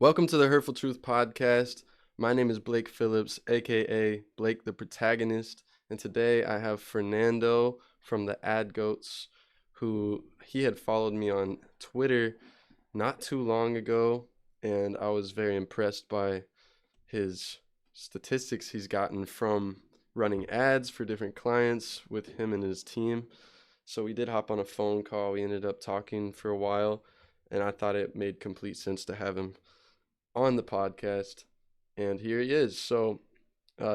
Welcome to the Hurtful Truth podcast. My name is Blake Phillips, aka Blake the Protagonist, and today I have Fernando from the Ad Goats, who he had followed me on Twitter not too long ago, and I was very impressed by his statistics he's gotten from running ads for different clients with him and his team. So we did hop on a phone call. We ended up talking for a while, and I thought it made complete sense to have him on the podcast, and here he is. So,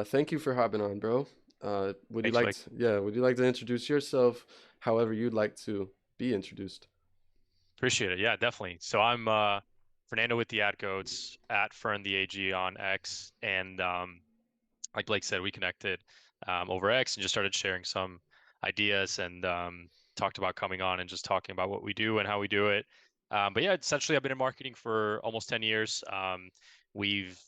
thank you for hopping on, bro. Would you Thanks, like Blake. to, yeah, would you like to introduce yourself, however you'd like to be introduced? Appreciate it. Yeah, definitely. So I'm Fernando with the Ad Goats at Fern the AG on X, and like Blake said, we connected over X and just started sharing some ideas and talked about coming on and just talking about what we do and how we do it. But yeah, essentially, I've been in marketing for almost 10 years. We've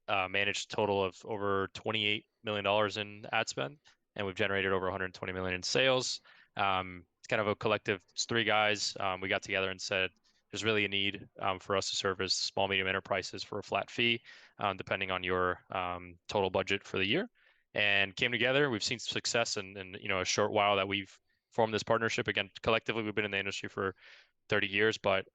managed a total of over $28 million in ad spend, and we've generated over 120 million in sales. It's kind of a collective, it's three guys. We got together and said, there's really a need for us to service small, medium enterprises for a flat fee, depending on your total budget for the year, and came together. We've seen success in a short while that we've formed this partnership. Again, collectively, we've been in the industry for 30 years, but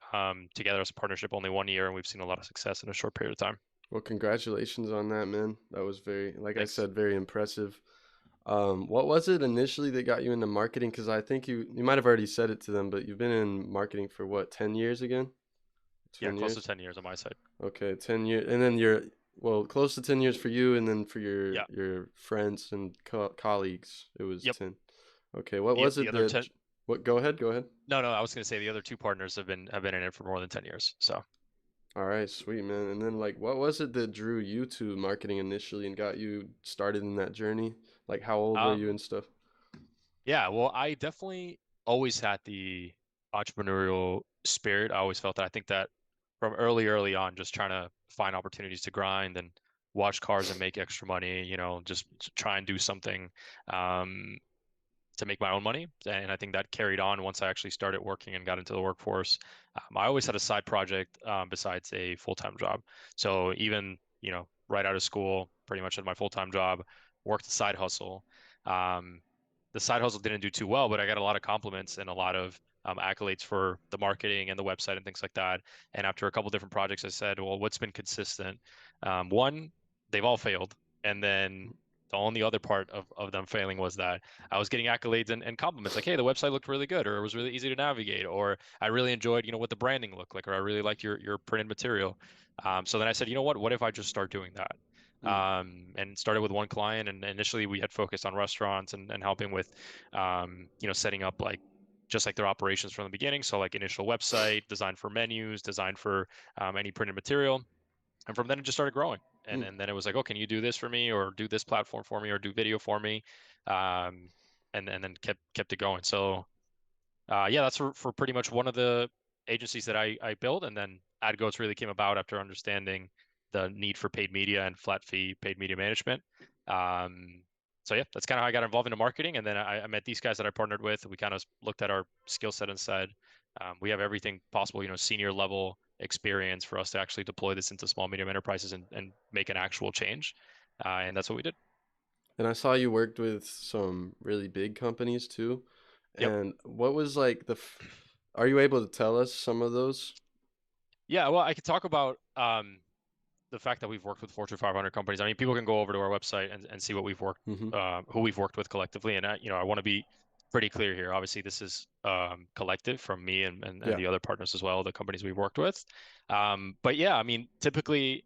together as a partnership, only 1 year, and we've seen a lot of success in a short period of time. Well, congratulations on that, man. That was very, like I Thanks. said, very impressive. What was it initially that got you into marketing? Because I think you might have already said it to them, but you've been in marketing for what, 10 years again? Yeah, 10 close to years? 10 years on my side. Okay, 10 years, and then you're well close to 10 years for you, and then for your Yeah. your friends and colleagues, it was Yep. 10. Okay, what The was the it other that? 10. What? Go ahead. Go ahead. No, no, I was going to say the other two partners have been in it for more than 10 years. So All right, sweet man. And then like, what was it that drew you to marketing initially and got you started in that journey? Like, how old were you um and stuff? yeah, well, I definitely always had the entrepreneurial spirit. I always felt that. I think that from early on, just trying to find opportunities to grind and watch cars and make extra money, just to try and do something um, to make my own money. And I think that carried on once I actually started working and got into the workforce. I always had a side project besides a full-time job. So even, right out of school, pretty much at my full-time job, worked a side hustle. Um, the side hustle didn't do too well, but I got a lot of compliments and a lot of accolades for the marketing and the website and things like that. And after a couple different projects, I said, well, what's been consistent? One, they've all failed. And then the only other part of them failing was that I was getting accolades and compliments like, hey, the website looked really good, or it was really easy to navigate, or I really enjoyed, what the branding looked like, or I really liked your printed material. So then I said, what if I just start doing that? Mm, And started with one client, and initially we had focused on restaurants and helping with, setting up like just like their operations from the beginning. So like initial website, design for menus, design for any printed material, and from then it just started growing. And mm. and then it was like, oh, can you do this for me, or do this platform for me, or do video for me? Um, and then kept it going. So yeah, that's for pretty much one of the agencies that I built, and then AdGoats really came about after understanding the need for paid media and flat fee paid media management. Um, so yeah, that's kind of how I got involved into marketing, and then I met these guys that I partnered with. We kind of looked at our skill set and said, we have everything possible, senior level experience for us to actually deploy this into small medium enterprises and make an actual change, and that's what we did. And I saw you worked with some really big companies too. Yep. And what was like are you able to tell us some of those? Yeah, well, I could talk about the fact that we've worked with Fortune 500 companies. I mean, people can go over to our website and see what we've worked, Mm-hmm. who we've worked with collectively. And I want to be pretty clear here. Obviously, this is collective from me and Yeah. the other partners as well, the companies we've worked with. But yeah, I mean, typically,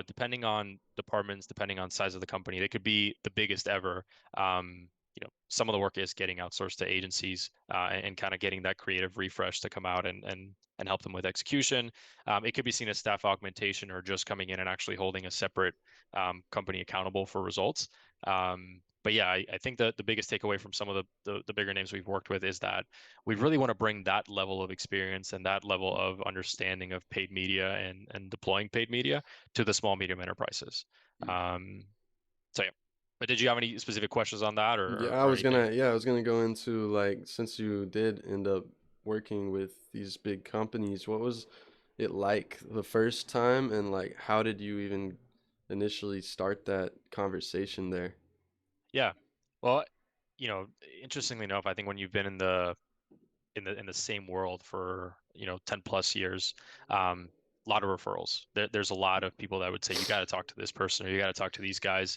depending on departments, depending on size of the company, they could be the biggest ever. Some of the work is getting outsourced to agencies and kind of getting that creative refresh to come out and help them with execution. It could be seen as staff augmentation or just coming in and actually holding a separate company accountable for results. But yeah, I think that the biggest takeaway from some of the bigger names we've worked with is that we really want to bring that level of experience and that level of understanding of paid media and deploying paid media to the small medium enterprises. Um, so yeah. But did you have any specific questions on that, or, Yeah, or, I or was anything? gonna yeah, I was gonna go into like since you did end up working with these big companies, what was it like the first time, and like how did you even initially start that conversation there? Yeah. Well, you know, interestingly enough, I think when you've been in the same world for 10 plus years, a lot of referrals. There's a lot of people that would say you got to talk to this person or you got to talk to these guys.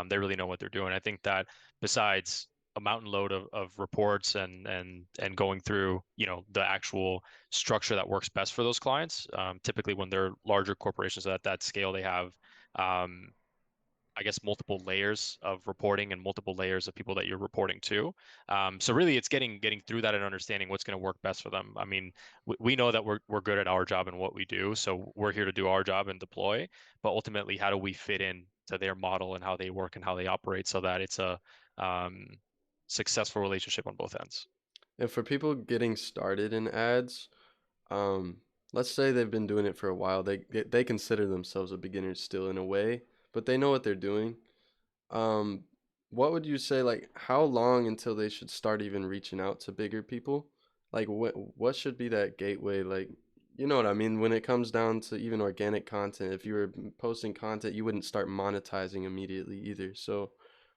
They really know what they're doing. I think that besides a mountain load of reports and going through the actual structure that works best for those clients, typically when they're larger corporations at that scale, they have um, I guess multiple layers of reporting and multiple layers of people that you're reporting to. So really, it's getting through that and understanding what's going to work best for them. I mean, we know that we're good at our job and what we do, so we're here to do our job and deploy. But ultimately, how do we fit in to their model and how they work and how they operate so that it's a um, successful relationship on both ends? And for people getting started in ads, um, let's say they've been doing it for a while, they consider themselves a beginner still in a way, but they know what they're doing. Um, what would you say, like, how long until they should start even reaching out to bigger people? Like, what should be that gateway? Like, you know what I mean? When it comes down to even organic content, if you were posting content, you wouldn't start monetizing immediately either. So,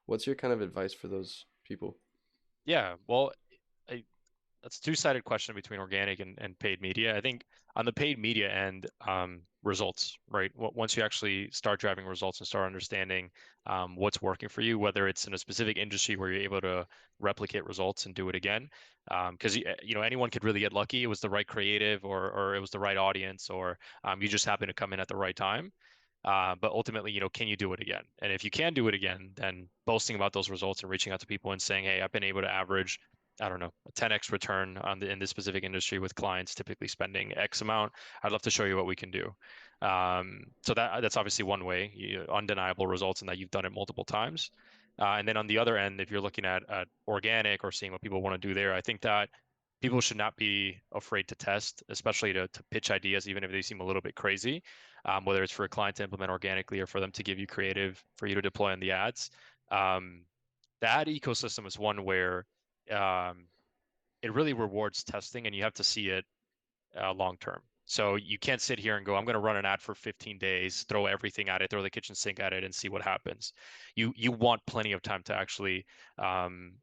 what's your kind of advice for those people? Yeah, well, I, that's a two-sided question between organic and paid media. I think on the paid media end, results, right? Once you actually start driving results and start understanding what's working for you, whether it's in a specific industry where you're able to replicate results and do it again, because anyone could really get lucky. It was the right creative, or it was the right audience, or you just happen to come in at the right time. But ultimately, can you do it again? And if you can do it again, then boasting about those results and reaching out to people and saying, "Hey, I've been able to average, I don't know, a 10x return in this specific industry with clients typically spending X amount. I'd love to show you what we can do." So that's obviously one way, undeniable results, and that you've done it multiple times. And then on the other end, if you're looking at organic or seeing what people want to do there, I think that people should not be afraid to test, especially to pitch ideas, even if they seem a little bit crazy, whether it's for a client to implement organically or for them to give you creative for you to deploy on the ads. Um, the ad ecosystem is one where um, it really rewards testing, and you have to see it long term. So you can't sit here and go, I'm going to run an ad for 15 days, throw everything at it, throw the kitchen sink at it, and see what happens. You want plenty of time to actually um,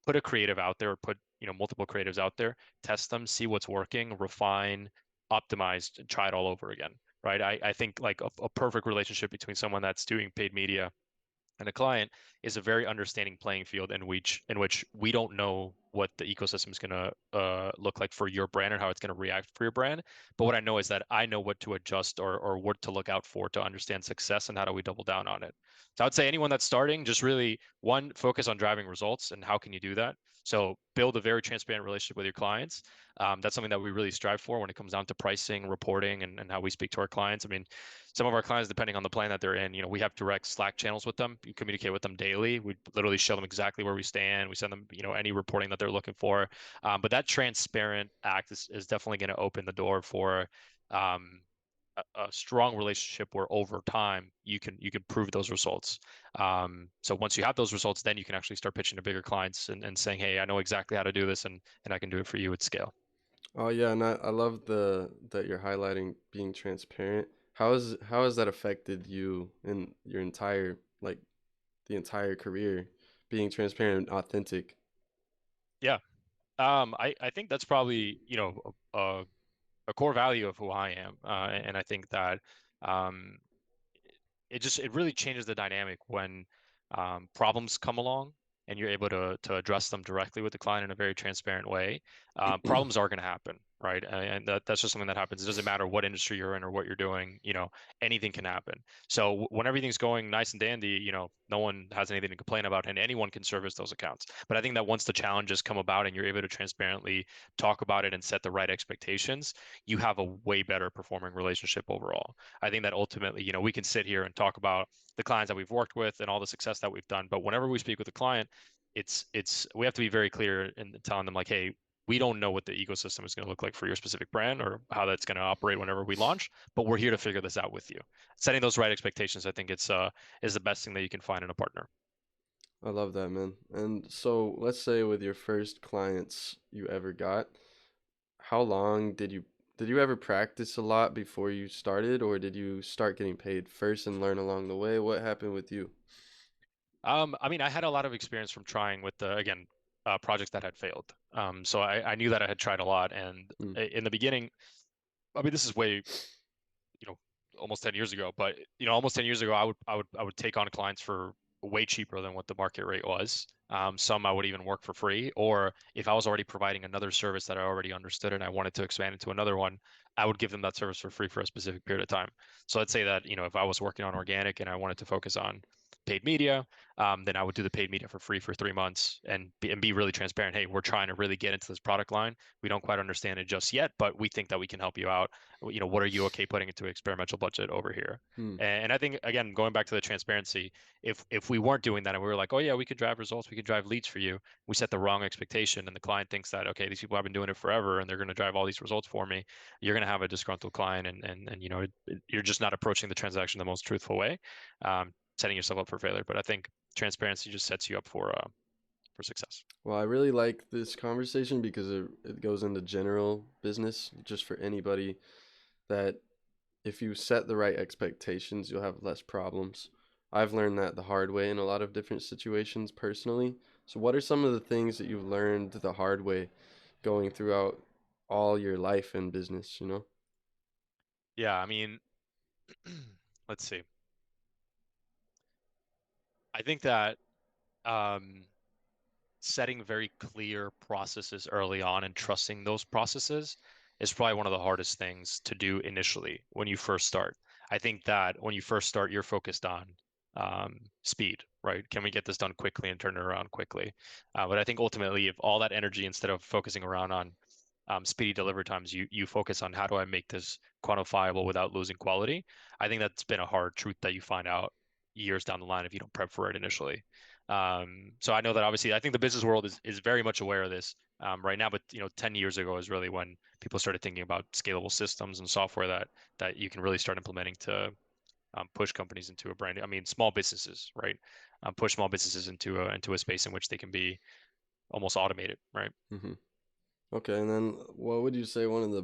put a creative out there, or put multiple creatives out there, test them, see what's working, refine, optimize, and try it all over again. Right. I think like a perfect relationship between someone that's doing paid media and a client is a very understanding playing field in which we don't know what the ecosystem is going to look like for your brand and how it's going to react for your brand. But what I know is that I know what to adjust or what to look out for to understand success and how do we double down on it. So I would say anyone that's starting, just really one, focus on driving results and how can you do that. So build a very transparent relationship with your clients. That's something that we really strive for when it comes down to pricing, reporting, and how we speak to our clients. I mean, some of our clients, depending on the plan that they're in, we have direct Slack channels with them. You communicate with them daily. We literally show them exactly where we stand. We send them, any reporting that they're looking for. But that transparent act is definitely going to open the door for um, a strong relationship where over time you can prove those results. So once you have those results, then you can actually start pitching to bigger clients and saying, hey, I know exactly how to do this and I can do it for you at scale. Oh yeah, and I love the that you're highlighting being transparent. How has that affected you in your entire like the entire career, being transparent and authentic? Yeah. I think that's probably, a core value of who I am. And I think that um, it really changes the dynamic when problems come along and you're able to address them directly with the client in a very transparent way. Problems are going to happen, right? And that's just something that happens. It doesn't matter what industry you're in or what you're doing. Anything can happen. So when everything's going nice and dandy, no one has anything to complain about, and anyone can service those accounts. But I think that once the challenges come about and you're able to transparently talk about it and set the right expectations, you have a way better performing relationship overall. I think that ultimately, we can sit here and talk about the clients that we've worked with and all the success that we've done, but whenever we speak with a client, it's we have to be very clear in telling them like, hey, we don't know what the ecosystem is going to look like for your specific brand or how that's going to operate whenever we launch, but we're here to figure this out with you. Setting those right expectations, I think it's is the best thing that you can find in a partner. I love that, man. And so let's say with your first clients you ever got, how long did you did you ever practice a lot before you started, or did you start getting paid first and learn along the way? What happened with you? I mean, I had a lot of experience from trying with the, again, projects that had failed. So I knew that I had tried a lot. And Mm, in the beginning, I mean, this is way, you know, almost 10 years ago, but almost 10 years ago, I would take on clients for way cheaper than what the market rate was. Some I would even work for free, or if I was already providing another service that I already understood and I wanted to expand into another one, I would give them that service for free for a specific period of time. So let's say that, if I was working on organic and I wanted to focus on paid media, then I would do the paid media for free for 3 months and be really transparent. Hey, we're trying to really get into this product line. We don't quite understand it just yet, but we think that we can help you out. What are you okay putting into experimental budget over here? mm, And I think, again, going back to the transparency, if we weren't doing that and we were like, oh yeah, we could drive results, we could drive leads for you, we set the wrong expectation, and the client thinks that, okay, these people have been doing it forever and they're going to drive all these results for me. You're going to have a disgruntled client, and you're just not approaching the transaction the most truthful way, setting yourself up for failure. But I think transparency just sets you up for success. well, I really like this conversation because it goes into general business, just for anybody, that if you set the right expectations, you'll have less problems. I've learned that the hard way in a lot of different situations personally. So, what are some of the things that you've learned the hard way going throughout all your life in business, you know? Yeah, I mean, let's see. I think that um, setting very clear processes early on and trusting those processes is probably one of the hardest things to do initially when you first start. I think that when you first start, you're focused on speed, right? Can we get this done quickly and turn it around quickly? But I think ultimately, if all that energy, instead of focusing around on speedy delivery times, you focus on how do I make this quantifiable without losing quality. I think that's been a hard truth that you find out years down the line if you don't prep for it initially. So I know that obviously I think the business world is very much aware of this right now, but 10 years ago is really when people started thinking about scalable systems and software that you can really start implementing to push companies into a brand. I mean, small businesses, right? Push small businesses into a space in which they can be almost automated, right? Hmm. Okay, and then what would you say one of the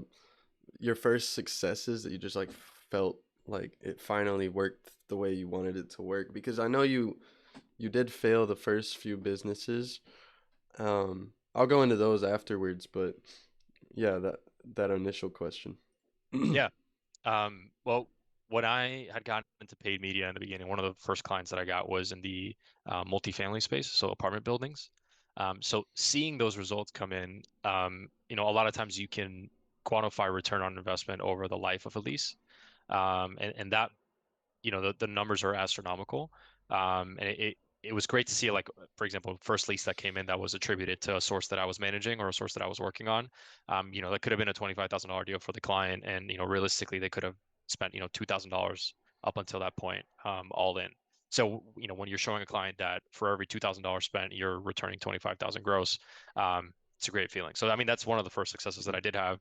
your first successes that you just like felt like it finally worked the way you wanted it to work? Because I know you did fail the first few businesses. I'll go into those afterwards, but yeah, that initial question. Yeah. Well, when I had gotten into paid media in the beginning, one of the first clients that I got was in the multifamily space, so apartment buildings. So seeing those results come in, a lot of times you can quantify return on investment over the life of a lease. And that the numbers are astronomical. And it was great to see, like, for example, first lease that came in that was attributed to a source that I was managing or a source that I was working on. That could have been a $25,000 deal for the client, and realistically they could have spent $2,000 up until that point, all in. So when you're showing a client that for every $2,000 spent you're returning 25,000 gross, it's a great feeling. So I mean that's one of the first successes that I did have.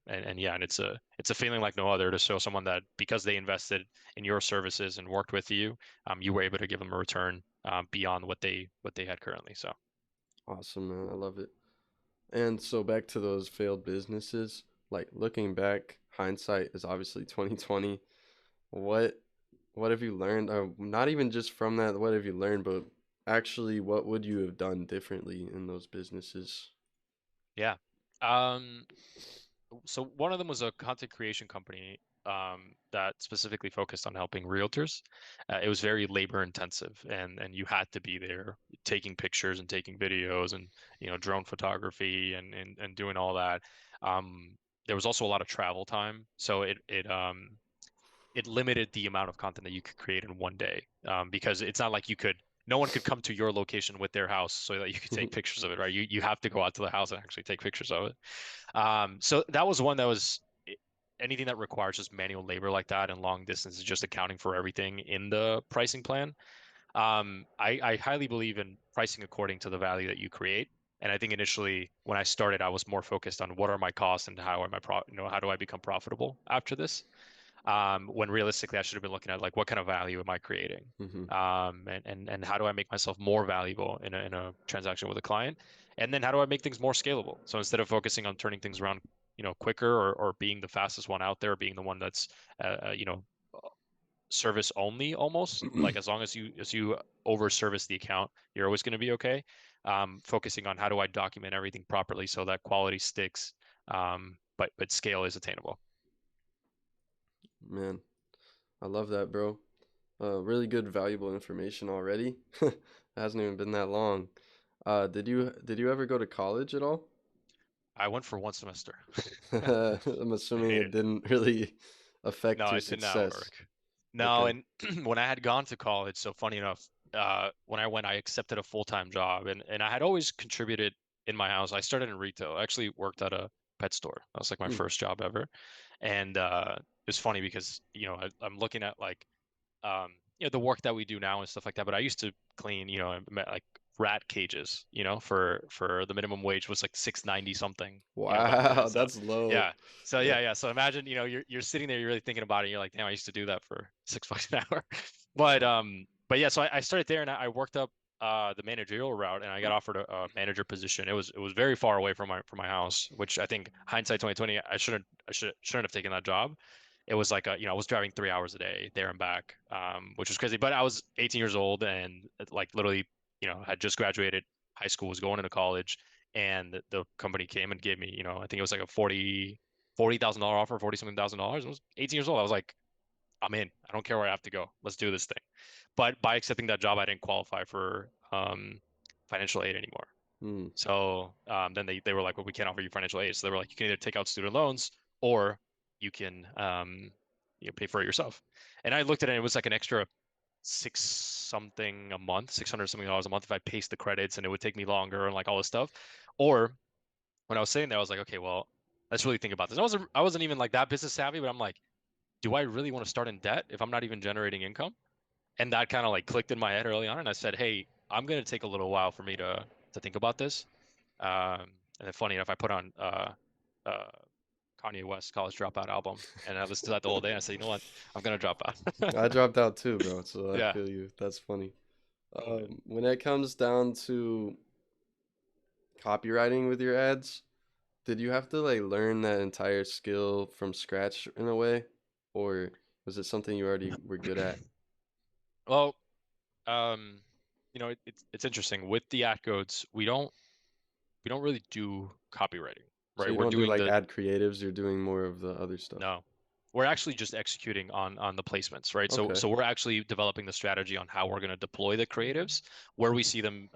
And yeah, and it's a feeling like no other to show someone that because they invested in your services and worked with you, you were able to give them a return beyond what they had currently. So Awesome, man. I love it. And so back to those failed businesses, like looking back, hindsight is obviously 2020. What what have you learned? Not even just from that, what have you learned, but actually what would you have done differently in those businesses? yeah. Um, so one of them was a content creation company that specifically focused on helping realtors. It was very labor intensive, and you had to be there taking pictures and taking videos and drone photography and doing all that. Um, there was also a lot of travel time, so it limited the amount of content that you could create in one day, because it's not like no one could come to your location with their house so that you could take pictures of it, right? You have to go out to the house and actually take pictures of it. So that was one that was anything that requires just manual labor like that and long distance is just accounting for everything in the pricing plan. I highly believe in pricing according to the value that you create. And I think initially when I started, I was more focused on what are my costs and how am I how do I become profitable after this? When realistically I should have been looking at like what kind of value am I creating? Hmm. And how do I make myself more valuable in a transaction with a client? And then how do I make things more scalable? So instead of focusing on turning things around quicker or being the fastest one out there, being the one that's service only almost. Like as long as you over service the account, you're always going to be okay. Focusing on how do I document everything properly so that quality sticks, but scale is attainable. Man, I love that, bro. Really good, valuable information already. It hasn't even been that long. Did you ever go to college at all? I went for one semester. I'm I assuming it hated it. didn't really affect No, your it did not success. work. No, Okay. and when I had gone to college, so funny enough, when I went, I accepted a full-time job, and I had always contributed in my house. I started in retail. I actually worked at a pet store. That was like my Hmm. first job ever, and it's funny because I'm looking at like the work that we do now and stuff like that. But I used to clean, like rat cages, for the minimum wage was like 6.90 something, back then. Wow, So that's low. yeah, so Yeah. yeah. So imagine, you're sitting there, you're really thinking about it. And you're like, damn, I used to do that for $6 an hour. But Wow. yeah. So I started there and I worked up the managerial route and I got offered a manager position. It was very far away from my house, which I think hindsight 2020, I shouldn't have taken that job. It was like I was driving 3 hours a day there and back, which was crazy. But I was 18 years old and like literally, had just graduated high school, was going into college, and the company came and gave me, I think it was like a $40,000 offer, 40 something thousand dollars. I was 18 years old. I was like, I'm in. I don't care where I have to go. Let's do this thing. But by accepting that job, I didn't qualify for financial aid anymore. Hmm. So then they were like, well, we can't offer you financial aid. So they were like, you can either take out student loans or you can pay for it yourself. And I looked at it, and it was like an extra six something a month, 600 something dollars a month if I paced the credits, and it would take me longer and like all this stuff. Or when I was sitting there, I was like, okay, well, let's really think about this. I wasn't even like that business savvy, but I'm like, do I really want to start in debt if I'm not even generating income? And that kind of like clicked in my head early on, and I said, hey, I'm gonna take a little while for me to think about this. And then funny enough, I put on uh, Kanye West College Dropout album, and I listened to that the whole day. And I said, you know what, I'm gonna drop out. I dropped out too, bro, so I Yeah. feel you. That's funny. Oh man. When it comes down to copywriting with your ads, did you have to like learn that entire skill from scratch in a way, or was it something you already were good at? Well, um, it's interesting with the ad codes. We don't really do copywriting, So right? you We're don't do doing like the ad creatives, you're doing more of the other stuff. No. We're actually just executing on the placements, right? So Okay. so we're actually developing the strategy on how we're going to deploy the creatives, where we see them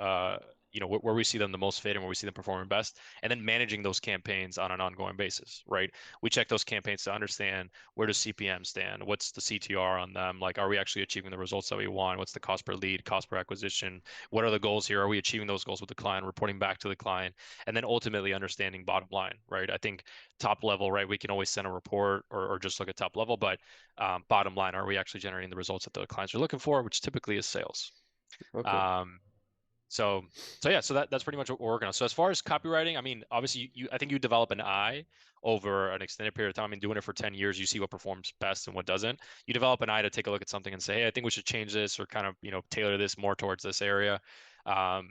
where we see them the most fit and where we see them performing best, and then managing those campaigns on an ongoing basis, right? We check those campaigns to understand where does CPM stand, what's the CTR on them, like are we actually achieving the results that we want, what's the cost per lead, cost per acquisition, what are the goals here, are we achieving those goals with the client, reporting back to the client, and then ultimately understanding bottom line, right? I think top level, right? We can always send a report or just look at top level, but bottom line, are we actually generating the results that the clients are looking for, which typically is sales? Okay. Um, so, so yeah, so that's pretty much what we're working on. So as far as copywriting, I mean, obviously, I think you develop an eye over an extended period of time. I mean, doing it for 10 years, you see what performs best and what doesn't. You develop an eye to take a look at something and say, hey, I think we should change this or kind of, tailor this more towards this area. Um,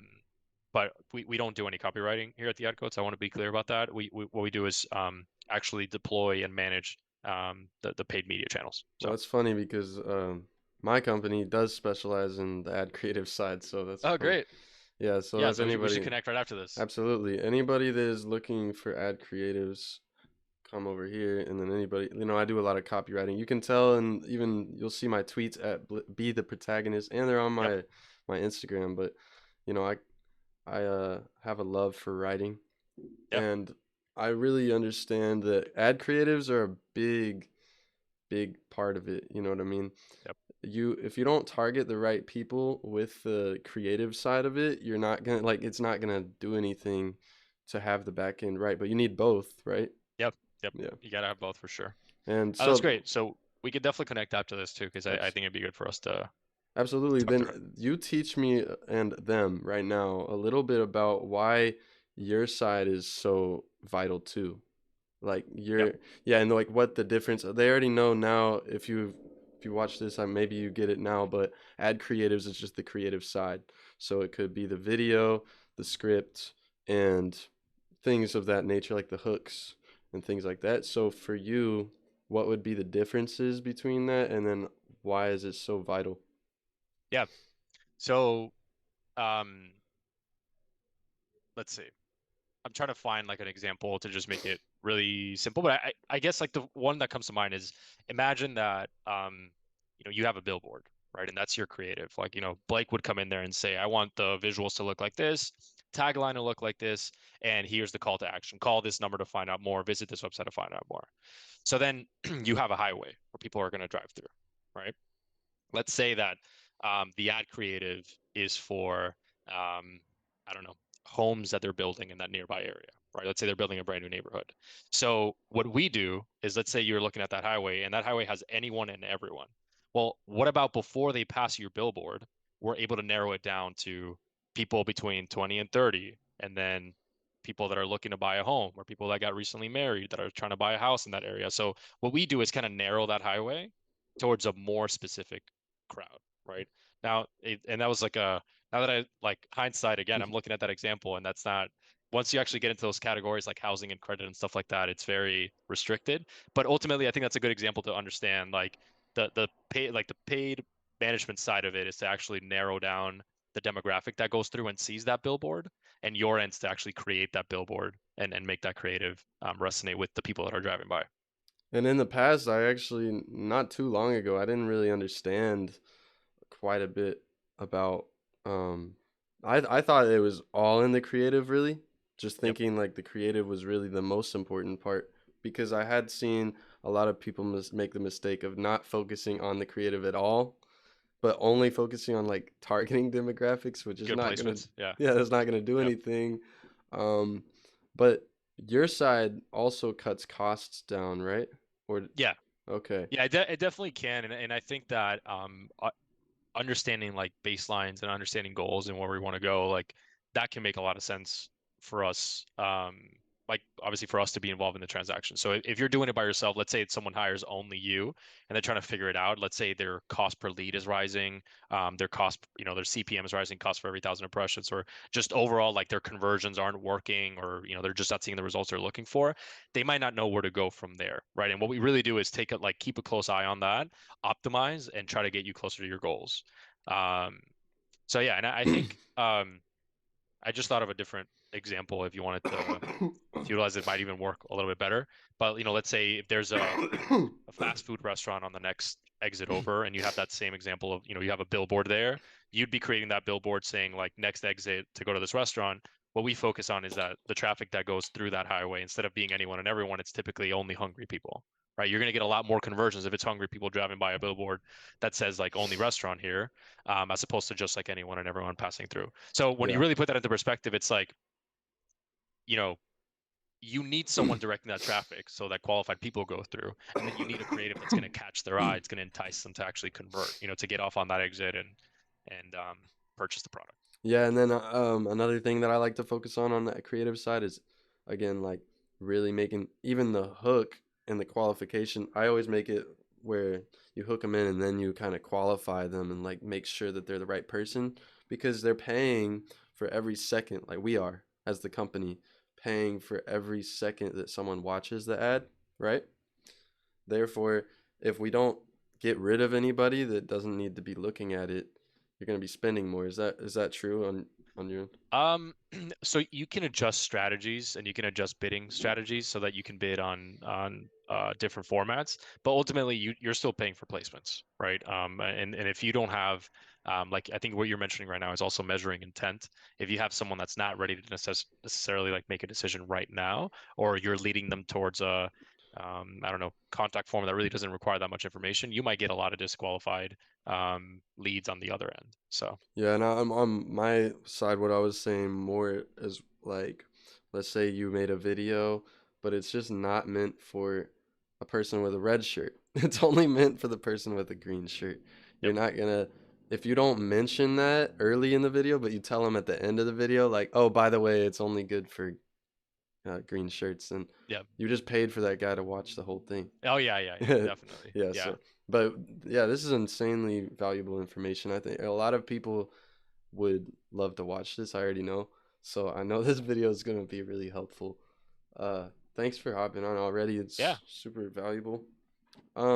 but we don't do any copywriting here at the Ad Coats. I want to be clear about that. We what we do is actually deploy and manage the paid media channels. Well, So, it's funny because my company does specialize in the ad creative side, so that's oh, funny. great. Yeah, so Yeah, if so we should anybody, connect right after this. absolutely, anybody that is looking for ad creatives, come over here. And then anybody, I do a lot of copywriting. You can tell, and even you'll see my tweets at Be the Protagonist, and they're on Yep. my Instagram. But you know, I have a love for writing, Yeah. and I really understand that ad creatives are a big part of it. You know what I mean? Yep. If you don't target the right people with the creative side of it, you're not gonna like it's not gonna do anything to have the back end right. But you need both, right? Yep. Yep. Yeah. You gotta have both for sure. And Oh, that's so great. So we could definitely connect after this too, because I abs- think it'd be good for us to absolutely. talk through it. Then you teach me and them right now a little bit about why your side is so vital too. Like Yep. you're, yeah, and like what the difference. They already know now. If you watch this, maybe you get it now. But ad creatives is just the creative side. So it could be the video, the script, and things of that nature, like the hooks. and things like that. So for you, what would be the differences between that, and then why is it so vital? Yeah. So, um, let's see. I'm trying to find like an example to just make it really simple. But I guess like the one that comes to mind is imagine that you have a billboard, right? And that's your creative. Like, Blake would come in there and say, I want the visuals to look like this, tagline to look like this, and here's the call to action. Call this number to find out more, visit this website to find out more. So then you have a highway where people are going to drive through, right? Let's say that the ad creative is for I don't know, homes that they're building in that nearby area, right? Let's say they're building a brand new neighborhood. So what we do is, let's say you're looking at that highway and that highway has anyone and everyone. Well, what about before they pass your billboard, we're able to narrow it down to people between 20 and 30, and then people that are looking to buy a home, or people that got recently married that are trying to buy a house in that area. So what we do is kind of narrow that highway towards a more specific crowd, right? And that was like now that I like hindsight again, I'm looking at that example, and that's not, once you actually get into those categories like housing and credit and stuff like that, it's very restricted. But ultimately, I think that's a good example to understand like the paid management side of it is to actually narrow down the demographic that goes through and sees that billboard, and your ends to actually create that billboard and make that creative resonate with the people that are driving by. And in the past, I actually, not too long ago, I didn't really understand quite a bit about I thought it was all in the creative, really, just Yep, thinking like the creative was really the most important part, because I had seen a lot of people make the mistake of not focusing on the creative at all, but only focusing on like targeting demographics, which is good not gonna, placements. Yeah, yeah, that's not gonna do yep, anything. um but your side also cuts costs down, right? Or yeah, okay. yeah. It definitely can, and I think that understanding like baselines and understanding goals and where we want to go, like that can make a lot of sense for us. Like obviously for us to be involved in the transaction. So if you're doing it by yourself, let's say it's someone hires only you and they're trying to figure it out. Let's say their cost per lead is rising, their cost, their CPM is rising, cost for every thousand impressions, or just overall like their conversions aren't working, or they're just not seeing the results they're looking for. They might not know where to go from there, right? And what we really do is take it like keep a close eye on that, optimize, and try to get you closer to your goals. Um, so yeah, and I think I just thought of a different example if you wanted to utilize it, might even work a little bit better. But let's say if there's a fast food restaurant on the next exit over, and you have that same example of you have a billboard there, you'd be creating that billboard saying like next exit to go to this restaurant. What we focus on is that the traffic that goes through that highway, instead of being anyone and everyone, it's typically only hungry people, right? You're going to get a lot more conversions if it's hungry people driving by a billboard that says like only restaurant here, as opposed to just like anyone and everyone passing through. So when you Yeah. really put that into perspective, it's like, you know, you need someone directing that traffic so that qualified people go through, and then you need a creative that's going to catch their eye. It's going to entice them to actually convert, to get off on that exit and purchase the product. Yeah, and then another thing that I like to focus on that creative side is, again, like really making even the hook and the qualification. I always make it where you hook them in and then you kind of qualify them and like make sure that they're the right person, because they're paying for every second, like we are as the company paying for every second that someone watches the ad, right? Therefore, if we don't get rid of anybody that doesn't need to be looking at it, you're going to be spending more. Is that true on your end? Um, so you can adjust strategies and you can adjust bidding strategies so that you can bid on different formats, but ultimately you're still paying for placements, right? And if you don't have like I think what you're mentioning right now is also measuring intent. If you have someone that's not ready to necessarily like make a decision right now, or you're leading them towards a I don't know, contact form that really doesn't require that much information, you might get a lot of disqualified leads on the other end. So, Yeah, and I'm on my side. What I was saying more is like, let's say you made a video, but it's just not meant for a person with a red shirt. It's only meant for the person with a green shirt. You're yep, not gonna, if you don't mention that early in the video, but you tell them at the end of the video, like, oh, by the way, it's only good for green shirts, and yep. you just paid for that guy to watch the whole thing. Oh yeah, yeah, yeah, definitely. Yeah, Yeah. so, but yeah, this is insanely valuable information. I think a lot of people would love to watch this. I already know. So I know this video is going to be really helpful. Uh, Thanks for hopping on already. Yeah, It's super valuable.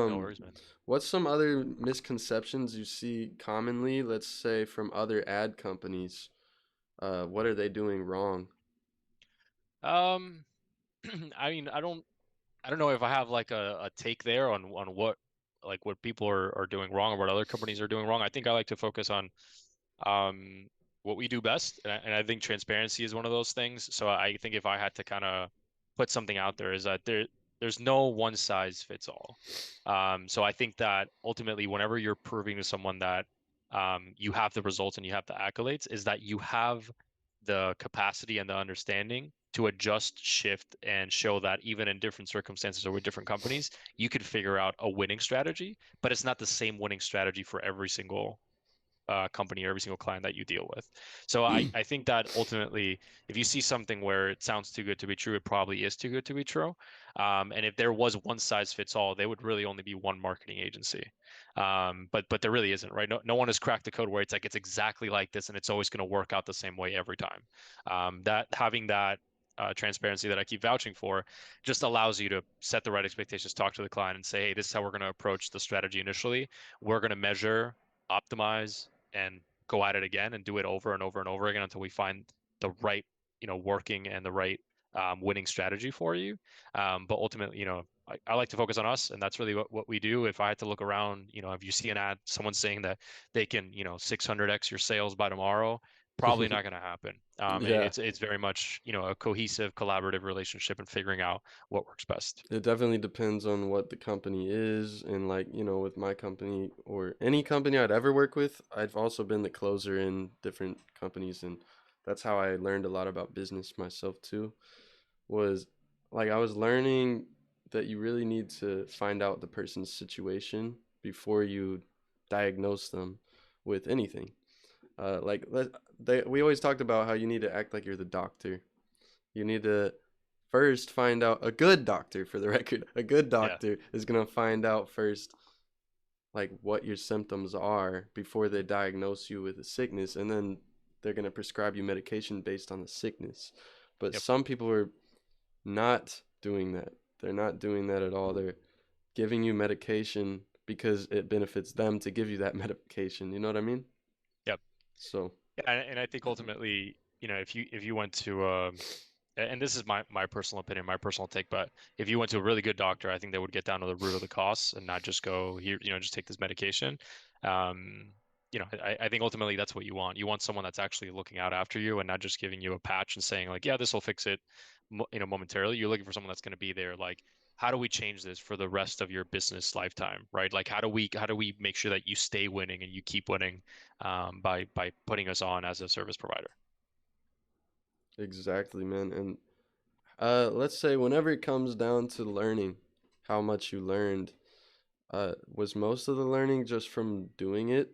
no Um, worries, man. what's some other misconceptions you see commonly, let's say from other ad companies? What are they doing wrong? Um, I mean, I don't know if I have like a take there on what like what people are doing wrong or what other companies are doing wrong. I think I like to focus on um what we do best, and I think transparency is one of those things. So I think if I had to kind of put something out there is that there's no one size fits all. So I think that ultimately whenever you're proving to someone that you have the results and you have the accolades, is that you have the capacity and the understanding to adjust, shift, and show that even in different circumstances or with different companies, you could figure out a winning strategy, but it's not the same winning strategy for every single company or every single client that you deal with. So I think that ultimately, if you see something where it sounds too good to be true, it probably is too good to be true. And if there was one size fits all, they would really only be one marketing agency. But there really isn't, right? No one has cracked the code where it's like it's exactly like this and it's always going to work out the same way every time. That having that transparency that I keep vouching for just allows you to set the right expectations, talk to the client, and say, hey, this is how we're going to approach the strategy initially. We're going to measure, optimize, and go at it again and do it over and over and over again until we find the right, working and the right winning strategy for you. But ultimately, I like to focus on us, and that's really what we do. If I had to look around, if you see an ad, someone saying that they can, 600x your sales by tomorrow, probably not going to happen. Yeah, It's very much, a cohesive, collaborative relationship and figuring out what works best. it definitely depends on what the company is. And, like, with my company or any company I'd ever work with, I've also been the closer in different companies. And that's how I learned a lot about business myself, too. Was like I was learning that you really need to find out the person's situation before you diagnose them with anything. Like we always talked about how you need to act like you're the doctor. You need to first find out a good doctor, for the record. A good Yeah. doctor is gonna find out first like what your symptoms are before they diagnose you with a sickness, and then they're gonna prescribe you medication based on the sickness. But Yep. some people are not doing that. They're not doing that at all. They're giving you medication because it benefits them to give you that medication. You know what I mean? Yep. So, Yeah, and I think ultimately, if you went to and this is my personal opinion, my personal take, but if you went to a really good doctor, I think they would get down to the root of the cause and not just go here, just take this medication. Um, I think ultimately that's what you want. You want someone that's actually looking out after you and not just giving you a patch and saying like, yeah, this will fix it, momentarily. You're looking for someone that's going to be there, like, how do we change this for the rest of your business lifetime, right? Like, how do we make sure that you stay winning and you keep winning by putting us on as a service provider? exactly, man. And let's say whenever it comes down to learning how much you learned, was most of the learning just from doing it,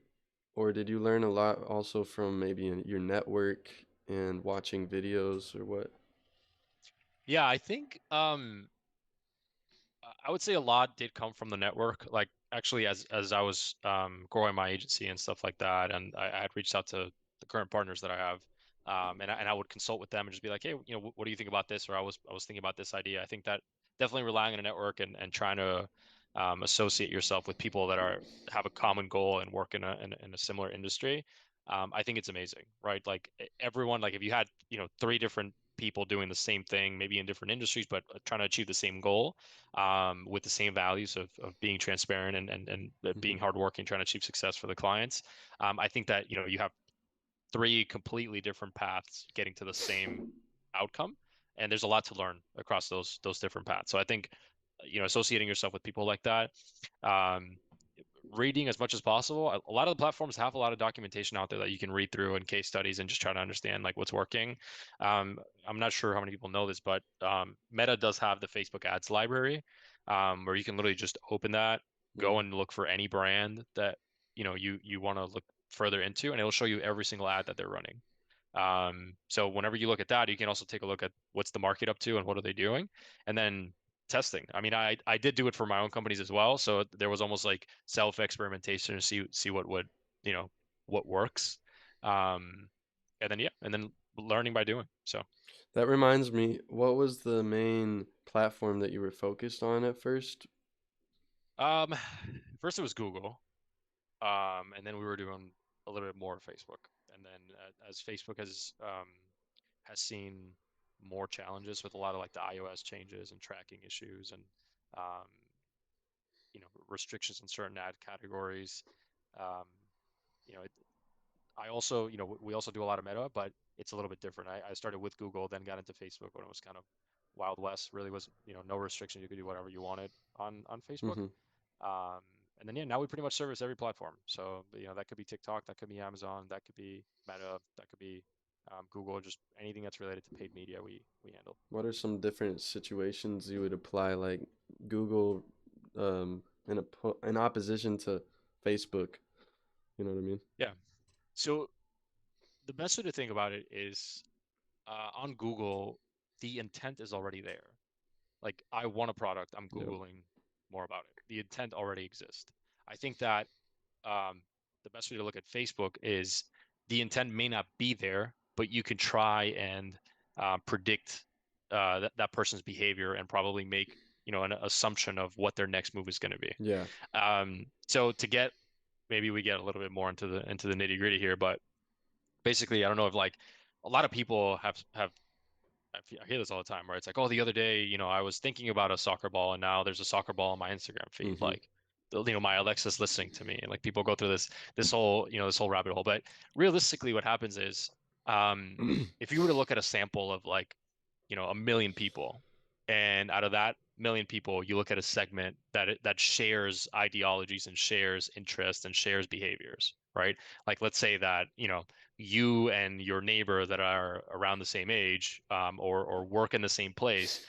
or did you learn a lot also from maybe in your network and watching videos or what? Yeah, I think I would say a lot did come from the network. Like actually, as I was growing my agency and stuff like that, and I had reached out to the current partners that I have, and I would consult with them and just be like, hey, what do you think about this? Or I was thinking about this idea. I think that definitely relying on a network and trying to associate yourself with people that have a common goal and work in a similar industry. I think it's amazing, right? Like everyone, like if you had three different people doing the same thing, maybe in different industries, but trying to achieve the same goal with the same values of being transparent and being Hmm. hardworking, trying to achieve success for the clients. I think that you have three completely different paths getting to the same outcome, and there's a lot to learn across those different paths. So I think associating yourself with people like that, um, reading as much as possible. A lot of the platforms have a lot of documentation out there that you can read through and case studies and just try to understand like what's working. I'm not sure how many people know this, but Meta does have the Facebook ads library, where you can literally just open that, go Hmm. and look for any brand that you want to look further into, and it'll show you every single ad that they're running. So whenever you look at that, you can also take a look at what's the market up to and what are they doing, and then testing. I mean, I did do it for my own companies as well, so there was almost like self experimentation to see what would what works. Um, and then yeah, and then learning by doing. So, That reminds me, what was the main platform that you were focused on at first? um, first it was Google, and then we were doing a little bit more of Facebook, and then as Facebook has seen more challenges with a lot of like the iOS changes and tracking issues and um, restrictions in certain ad categories. Um, you know, it, I also, we also do a lot of Meta, but it's a little bit different. I started with Google, then got into Facebook when it was kind of Wild West. Really was, no restriction. You could do whatever you wanted on Facebook. Mm-hmm. Um, and then yeah, now we pretty much service every platform. So that could be TikTok, that could be Amazon, that could be Meta, that could be Google. Just anything that's related to paid media, we handle. What are some different situations you would apply, like Google, in opposition to Facebook? You know what I mean? Yeah. So the best way to think about it is on Google, the intent is already there. Like I want a product, I'm Yep. Googling more about it. The intent already exists. I think that um, the best way to look at Facebook is the intent may not be there, but you can try and predict that person's behavior and probably make an assumption of what their next move is going to be. Yeah. So to get maybe we get a little bit more into the nitty gritty here, but basically, I don't know if like a lot of people have I hear this all the time, right? It's like, oh, the other day, I was thinking about a soccer ball, and now there's a soccer ball on my Instagram feed. Mm-hmm. Like, my Alexa's listening to me, and like people go through this whole rabbit hole. But realistically, what happens is, um, if you were to look at a sample of like, a million people, and out of that million people, you look at a segment that shares ideologies and shares interests and shares behaviors, right? Like, let's say that, you and your neighbor that are around the same age, or work in the same place,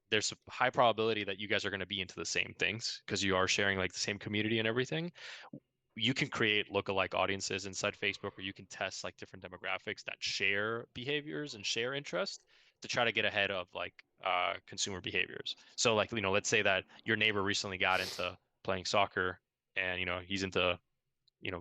there's a high probability that you guys are going to be into the same things because you are sharing like the same community and everything. You can create lookalike audiences inside Facebook, or you can test like different demographics that share behaviors and share interests to try to get ahead of like consumer behaviors. So like, let's say that your neighbor recently got into playing soccer, and he's into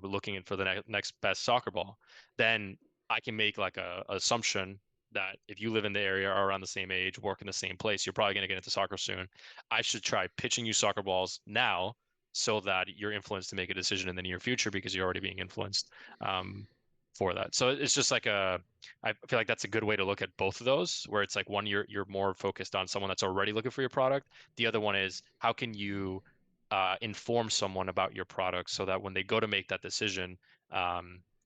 looking for the next best soccer ball, then I can make like a assumption that if you live in the area, are around the same age, work in the same place, you're probably going to get into soccer soon. I should try pitching you soccer balls now so that you're influenced to make a decision in the near future because you're already being influenced um, for that. So it's just like I feel like that's a good way to look at both of those, where it's like one, you're more focused on someone that's already looking for your product. The other one is how can you inform someone about your product so that when they go to make that decision,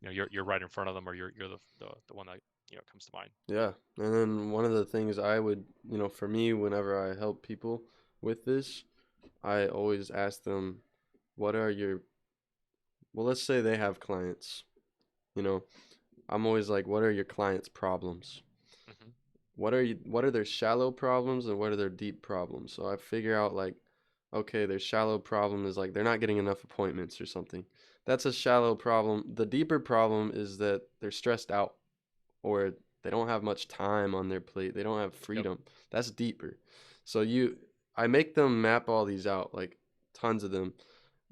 you're right in front of them, or you're the one that comes to mind. Yeah. And then one of the things I would, for me, whenever I help people with this, I always ask them, what are your, well, let's say they have clients, you know, I'm always like, what are your clients' problems? Hmm. What are their shallow problems and what are their deep problems? So I figure out like, okay, their shallow problem is like they're not getting enough appointments or something. That's a shallow problem. The deeper problem is that they're stressed out or they don't have much time on their plate. They don't have Yep. freedom. That's deeper. So I make them map all these out, like tons of them.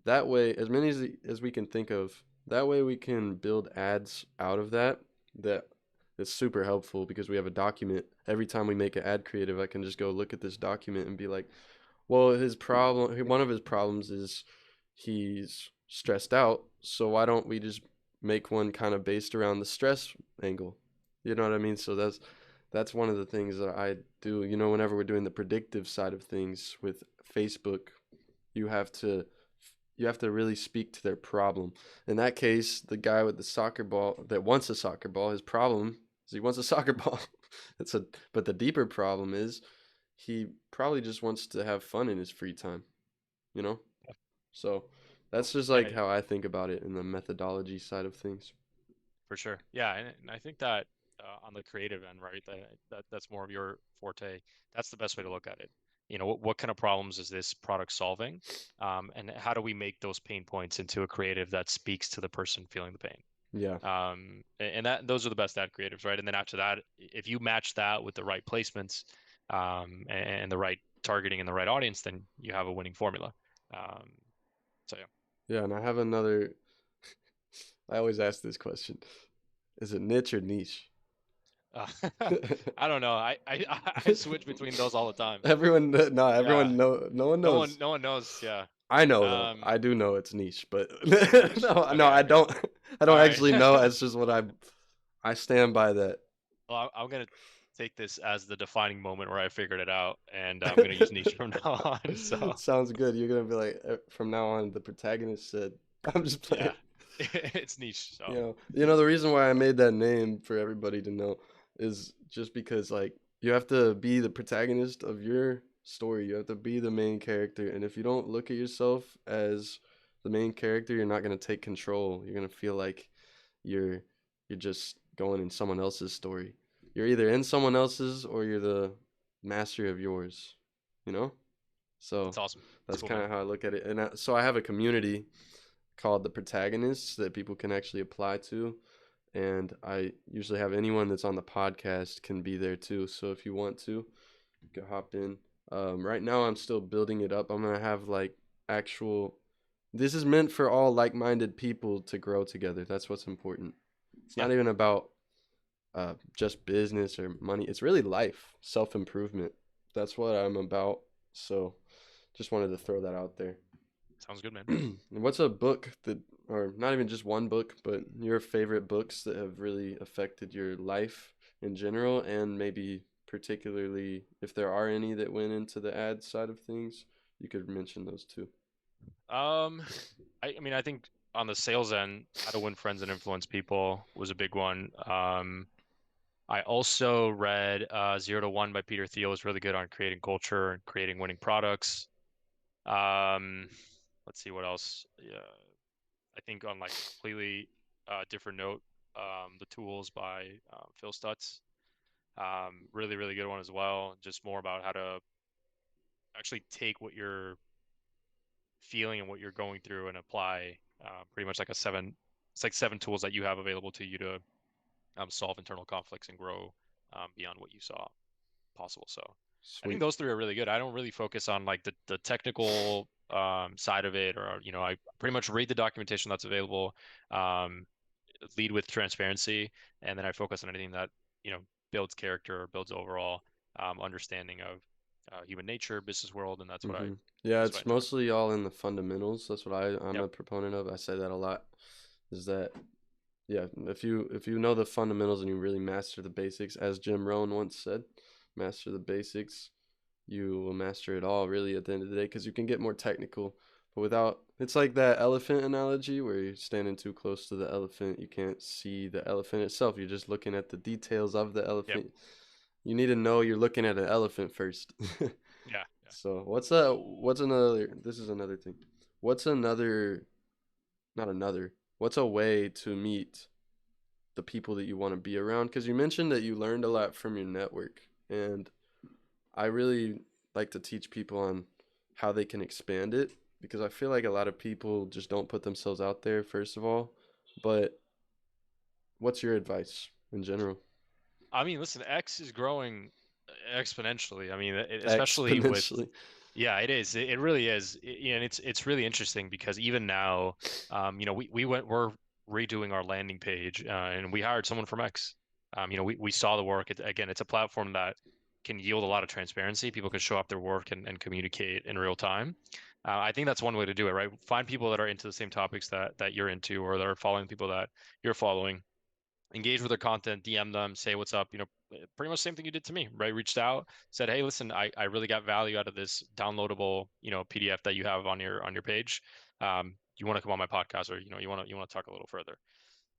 That way, as many as we can think of, that way we can build ads out of that. That is super helpful because we have a document. Every time we make an ad creative, I can just go look at this document and be like, well, one of his problems is he's stressed out. So why don't we just make one kind of based around the stress angle? You know what I mean? So that's one of the things that I do. Whenever we're doing the predictive side of things with Facebook, you have to you have to really speak to their problem. In that case, the guy with the soccer ball that wants a soccer ball, his problem is he wants a soccer ball. It's a But the deeper problem is he probably just wants to have fun in his free time, you know? So that's just like Yeah, how I think about it in the methodology side of things. for sure. Yeah, and I think that on the creative end, right, that's more of your forte. That's the best way to look at it. What kind of problems is this product solving, and how do we make those pain points into a creative that speaks to the person feeling the pain? Yeah. And that those are the best ad creatives, right? And then after that, if you match that with the right placements, and the right targeting and the right audience, then you have a winning formula. Um, so yeah. Yeah, and I have another I always ask this question. Is it niche or niche? Uh, I don't know. I switch between those all the time. No, Yeah. everyone know, no one knows. No one knows. Yeah. I know though. Um, I do know it's niche, but it's niche. no, no, Okay. I Okay. don't. I All don't right. actually know. It's just what I stand by that. Well, I'm gonna take this as the defining moment where I figured it out, and I'm gonna use niche from now on. So Sounds good. You're gonna be like, from now on, the protagonist said, "I'm just playing." yeah, it's niche. So The reason why I made that name for everybody to know is just because like you have to be the protagonist of your story. You have to be the main character, and if you don't look at yourself as the main character, you're not gonna take control. You're gonna feel like you're you're just going in someone else's story. You're either in someone else's or you're the master of yours. You know? So that's awesome. It's that's cool, kind man. of how I look at it. And so I have a community called the protagonists that people can actually apply to. And I usually have anyone that's on the podcast can be there too. So if you want to, you can hop in. Right now, I'm still building it up. I'm gonna have like actual. This is meant for all like-minded people to grow together. That's what's important. It's Yeah, not even about just business or money. It's really life, self-improvement. That's what I'm about. So just wanted to throw that out there. sounds good, man. What's a book that, or not even just one book, but your favorite books that have really affected your life in general, and maybe particularly if there are any that went into the ad side of things, you could mention those too. Um, I mean, I think on the sales end, how to win friends and influence people was a big one. I also read Zero to One by Peter Thiel is really good on creating culture and creating winning products. Um, let's see what else. Yeah, I think on like a completely different note, The Tools by Phil Stutz. Really, really good one as well. Just more about how to actually take what you're feeling and what you're going through and apply pretty much like it's like seven tools that you have available to you to solve internal conflicts and grow beyond what you saw possible. So I think Sweet. those three are really good. I don't really focus on like the technical side of it, or I pretty much read the documentation that's available, um, lead with transparency, and then I focus on anything that builds character or builds overall understanding of human nature, business world, and Mm-hmm. Yeah, that's what I it's enjoy. mostly all in the fundamentals. That's what I'm Yep. a proponent of. I say that a lot. Is that yeah, if you know the fundamentals and you really master the basics, as Jim Rohn once said, master the basics, you will master it all really at the end of the day because you can get more technical, but without it's like that elephant analogy where you're standing too close to the elephant, you can't see the elephant itself. You're just looking at the details of the Yep. elephant. You need to know you're looking at an elephant first. Yeah. Yeah. So what's another this is another thing. What's another not another. What's a way to meet the people that you want to be around? Because you mentioned that you learned a lot from your network, and I really like to teach people on how they can expand it because I feel like a lot of people just don't put themselves out there, first of all. But what's your advice in general? I mean, listen, X is growing exponentially. I mean, especially with, Exponentially. yeah, it is. It really is. And it's really interesting because even now, we're redoing our landing page, and we hired someone from X. We saw the work. Again, it's a platform that can yield a lot of transparency. People can show up their work and communicate in real time. I think that's one way to do it, right? Find people that are into the same topics that you're into, or that are following people that you're following, engage with their content, DM them, say what's up. Pretty much the same thing you did to me, right? Reached out, said, hey, listen, I really got value out of this downloadable, PDF that you have on your page. You want to come on my podcast, or you want to talk a little further.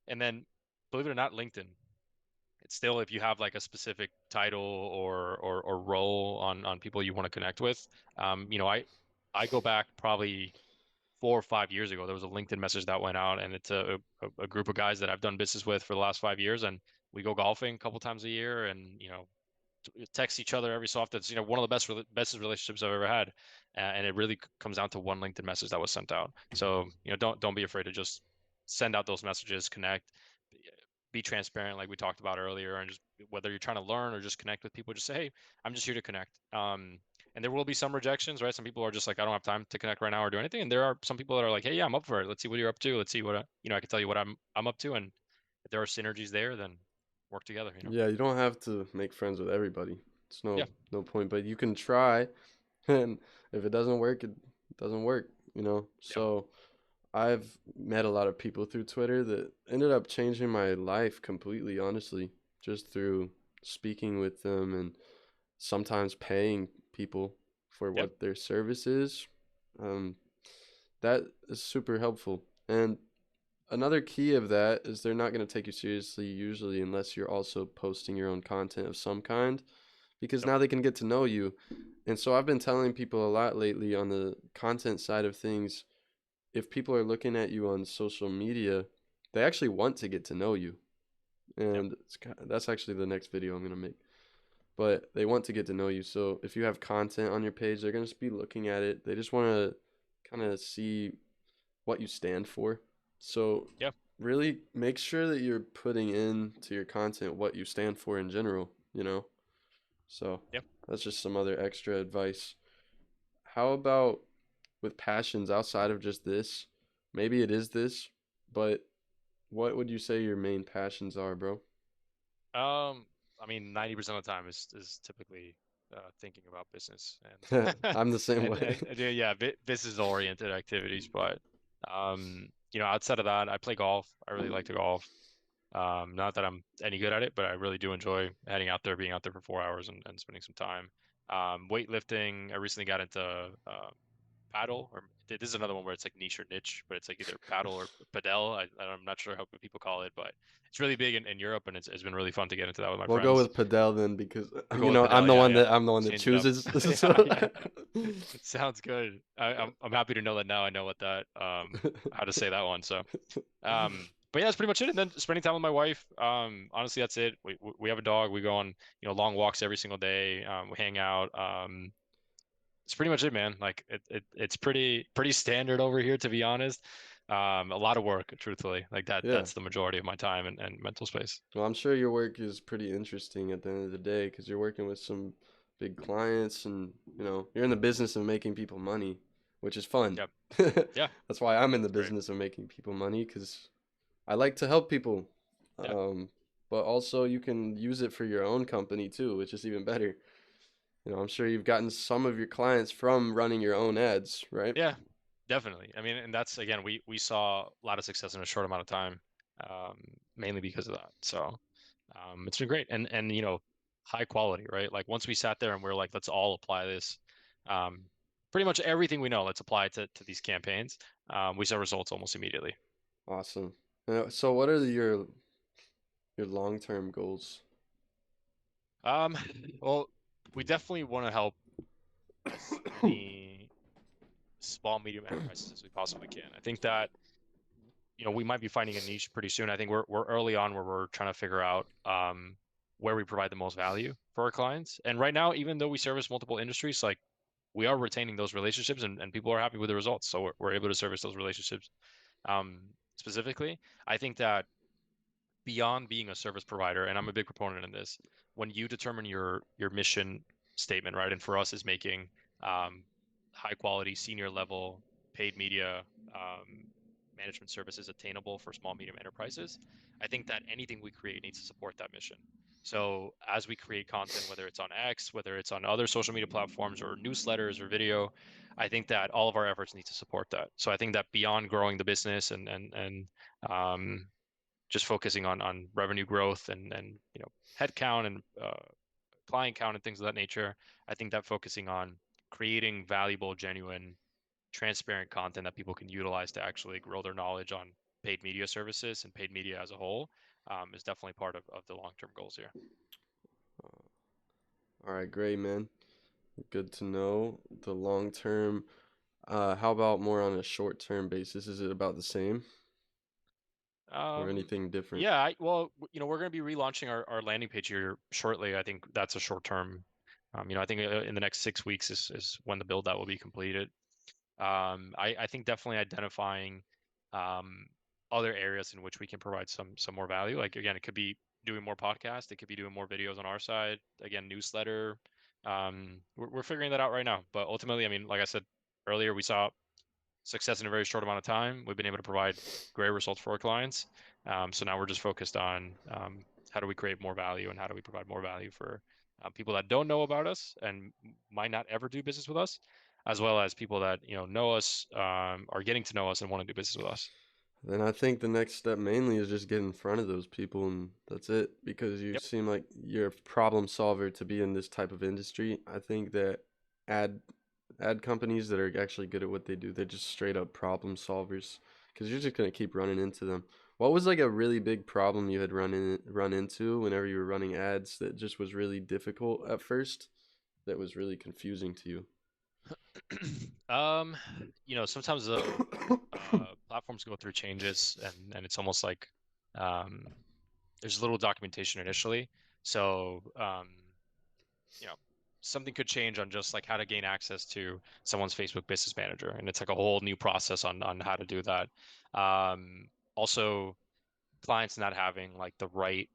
And then, believe it or not, LinkedIn. It's still, if you have like a specific title or role on people you want to connect with. I go back probably 4 or 5 years ago, there was a LinkedIn message that went out, and it's a group of guys that I've done business with for the last 5 years, and we go golfing a couple times a year, and text each other every so often. It's one of the best relationships I've ever had, and it really comes down to one LinkedIn message that was sent out. So don't be afraid to just send out those messages, connect, be transparent, like we talked about earlier, and just whether you're trying to learn or just connect with people, just say, hey, I'm just here to connect. And there will be some rejections, right? Some people are just like, I don't have time to connect right now or do anything. And there are some people that are like, hey, yeah, I'm up for it. Let's see what you're up to. Let's see what I can tell you what I'm up to. And if there are synergies there, then work together, Yeah, you don't have to make friends with everybody. It's Yeah, no point, but you can try, and if it doesn't work, it doesn't work, you know? yeah, So I've met a lot of people through Twitter that ended up changing my life completely, honestly, just through speaking with them and sometimes paying people for yeah, what their service is. Um, that is super helpful. And another key of that is they're not going to take you seriously usually unless you're also posting your own content of some kind because yep, now they can get to know you. And so I've been telling people a lot lately on the content side of things, if people are looking at you on social media, they actually want to get to know you. yep, And that's actually the next video I'm going to make. But they want to get to know you. So if you have content on your page, they're going to just be looking at it. They just want to kind of see what you stand for. So yeah, really make sure that you're putting into your content what you stand for in general, you know? So yeah. that's just some other extra advice. How about with passions outside of just this? Maybe it is this, but what would you say your main passions are, bro? I mean, 90% of the time is typically thinking about business and I'm the same and way. yeah, business oriented activities. But outside of that, I play golf. I really like to golf. Not that I'm any good at it, but I really do enjoy heading out there, being out there for 4 hours and spending some time. Weightlifting. I recently got into paddle, or this is another one where it's like niche or niche, but it's like either paddle or padel. I'm not sure how people call it, but it's really big in Europe, and it's been really fun to get into that with my We'll go friends. with Padel then because We go you with know padel, yeah, yeah. I'm the one that Change it up. chooses. Yeah, So yeah. It sounds good. I'm happy to know that now I know what that how to say that one. So but yeah, that's pretty much it. And then spending time with my wife. Honestly, that's it. We have a dog. We go on long walks every single day. We hang out. It's pretty much it, man. Like it's pretty standard over here, to be honest. A lot of work, truthfully. Like yeah. that's the majority of my time and mental space. Well, I'm sure your work is pretty interesting at the end of the day because you're working with some big clients and, you know, you're in the business of making people money, which is fun. Yep. Yeah. That's why I'm in the It's great. business of making people money because I like to help people. Yeah. Um, but also you can use it for your own company too, which is even better. You know, I'm sure you've gotten some of your clients from running your own ads, right? Yeah. Definitely. I mean, and that's again, we saw a lot of success in a short amount of time, um, mainly because of that. So it's been great, and high quality, right? Like once we sat there and we are like, let's all apply this, um, pretty much everything we know, let's apply it to these campaigns. We saw results almost immediately. Awesome. So what are your long-term goals? Um, well, we definitely want to help as many small, medium enterprises as we possibly can. I think that we might be finding a niche pretty soon. I think we're early on where we're trying to figure out where we provide the most value for our clients. And right now, even though we service multiple industries, like we are retaining those relationships and people are happy with the results. So we're able to service those relationships um, specifically. I think that beyond being a service provider, and I'm a big proponent in this, when you determine your mission statement, right? And for us is making um, high quality, senior level, paid media management services attainable for small, medium enterprises. I think that anything we create needs to support that mission. So as we create content, whether it's on X, whether it's on other social media platforms or newsletters or video, I think that all of our efforts need to support that. So I think that beyond growing the business and um, just focusing on revenue growth and headcount and client count and things of that nature. I think that focusing on creating valuable, genuine, transparent content that people can utilize to actually grow their knowledge on paid media services and paid media as a whole is definitely part of the long term goals here. All right, great, man. Good to know. The long term. How about more on a short term basis? Is it about the same or Um, anything different? yeah, well, we're going to be relaunching our landing page here shortly. I think that's a short term. I think in the next 6 weeks is when the build out will be completed. I think definitely identifying um, other areas in which we can provide some more value. Like again, it could be doing more podcasts, it could be doing more videos on our side. Again, newsletter. We're figuring that out right now. But ultimately, I mean, like I said earlier, we saw success in a very short amount of time. We've been able to provide great results for our clients. So now we're just focused on How do we create more value, and how do we provide more value for people that don't know about us and might not ever do business with us, as well as people that know us, are getting to know us and want to do business with us. Then I think the next step mainly is just get in front of those people, and that's it. Because you Yep. seem like you're a problem solver to be in this type of industry. I think that ad ad companies that are actually good at what they do, they're just straight up problem solvers. Because you're just gonna keep running into them. What was like a really big problem you had run into whenever you were running ads that just was really difficult at first, that was really confusing to you? Um, sometimes the platforms go through changes, and it's almost like um, there's little documentation initially. So you know, something could change on just like how to gain access to someone's Facebook Business Manager, and it's like a whole new process on how to do that. Also, clients not having like the right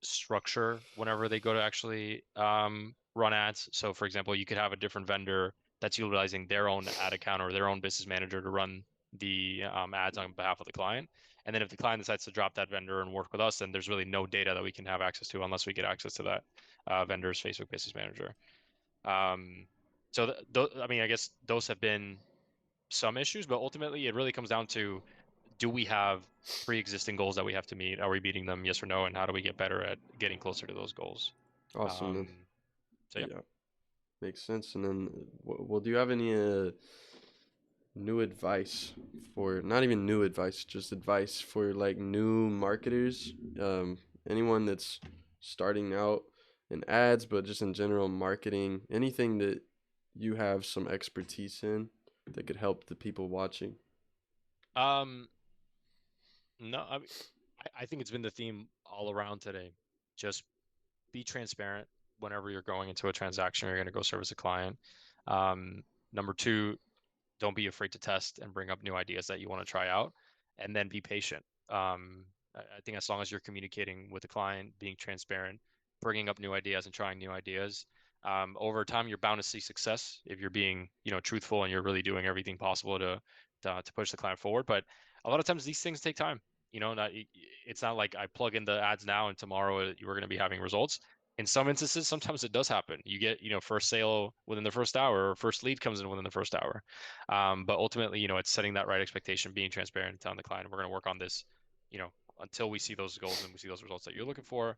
structure whenever they go to actually run ads. So, for example, you could have a different vendor that's utilizing their own ad account or their own business manager to run the ads on behalf of the client. And then if the client decides to drop that vendor and work with us, then there's really no data that we can have access to unless we get access to that vendor's Facebook Business Manager. Um, so, I mean, I guess those have been some issues, but ultimately it really comes down to, do we have pre-existing goals that we have to meet? Are we meeting them? Yes or no? And how do we get better at getting closer to those goals? Awesome, man. Um, so yeah. Yeah, makes sense. And then, well, do you have any new advice for, not even new advice, just advice for like new marketers, um, anyone that's starting out in ads, but just in general marketing, anything that you have some expertise in that could help the people watching? Um, no, I think it's been the theme all around today. Just be transparent whenever you're going into a transaction, you're going to go service a client. Um, Number two, don't be afraid to test and bring up new ideas that you want to try out, and then be patient. I think as long as you're communicating with the client, being transparent, bringing up new ideas and trying new ideas, over time you're bound to see success if you're being, truthful, and you're really doing everything possible to push the client forward. But a lot of times these things take time. Not it's not like I plug in the ads now and tomorrow you're going to be having results. In some instances, sometimes it does happen. You get, first sale within the first hour, or first lead comes in within the first hour. But ultimately, it's setting that right expectation, being transparent, and telling the client, we're going to work on this, you know, until we see those goals and we see those results that you're looking for.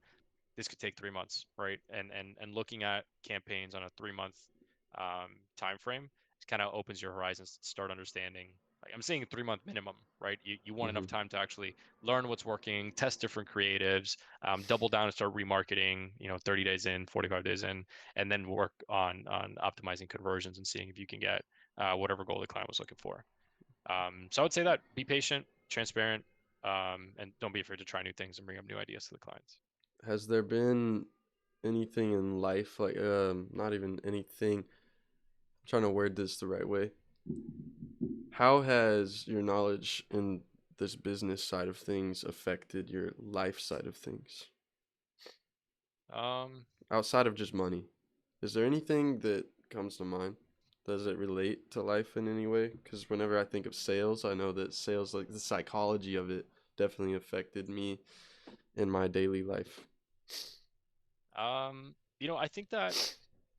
This could take 3 months, right? And looking at campaigns on a 3 month time frame kind of opens your horizons to start understanding. Like, I'm saying 3 month minimum, right? You want enough Hmm. time to actually learn what's working, test different creatives, double down and start remarketing. 30 days in, 45 days in, and then work on optimizing conversions and seeing if you can get whatever goal the client was looking for. So I would say that be patient, transparent, and don't be afraid to try new things and bring up new ideas to the clients. Has there been anything in life, like, not even anything, I'm trying to word this the right way. How has your knowledge in this business side of things affected your life side of things? Um, Outside of just money, is there anything that comes to mind? Does it relate to life in any way? Because whenever I think of sales, I know that sales, like the psychology of it, definitely affected me in my daily life. I think that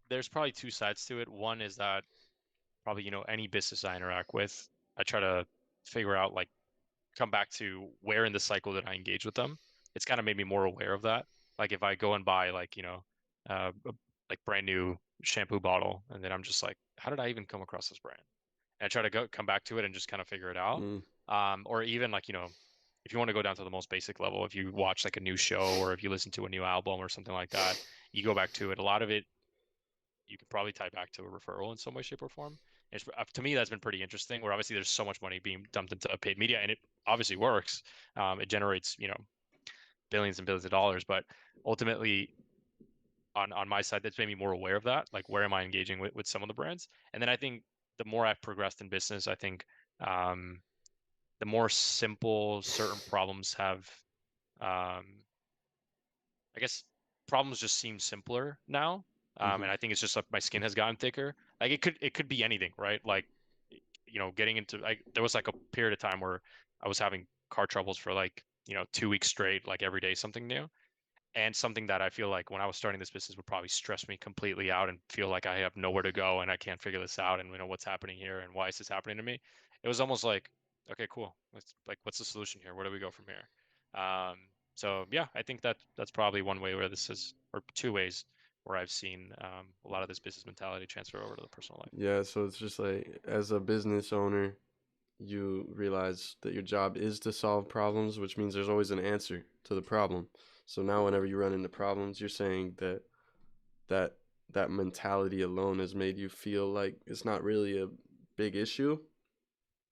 there's probably two sides to it. One is that probably, any business I interact with, I try to figure out, like, come back to where in the cycle did I engage with them. It's kind of made me more aware of that. Like if I go and buy, like, a like brand new shampoo bottle, and then I'm just like, how did I even come across this brand? And I try to come back to it and just kind of figure it out. Mm, Or even, like, if you want to go down to the most basic level, if you watch like a new show or if you listen to a new album or something like that, you go back to it. A lot of it you could probably tie back to a referral in some way, shape, or form. To me, that's been pretty interesting. Where obviously there's so much money being dumped into paid media, and it obviously works. It generates, billions and billions of dollars, but ultimately, on my side, that's made me more aware of that. Like, where am I engaging with some of the brands? And then I think the more I've progressed in business, I think um, the more simple certain problems have. Um, I guess problems just seem simpler now. hmm. And I think it's just like my skin has gotten thicker. Like it could be anything, right? Like, getting into, like, there was like a period of time where I was having car troubles for like, 2 weeks straight, like every day something new. and something that I feel like when I was starting this business would probably stress me completely out and feel like I have nowhere to go and I can't figure this out and what's happening here and why is this happening to me. It was almost like, okay, cool. What's the solution here? Where do we go from here? So yeah, I think that that's probably one way where this is, or two ways where I've seen a lot of this business mentality transfer over to the personal life. Yeah, so it's just like as a business owner, you realize that your job is to solve problems, which means there's always an answer to the problem. So now whenever you run into problems, you're saying that that that mentality alone has made you feel like it's not really a big issue,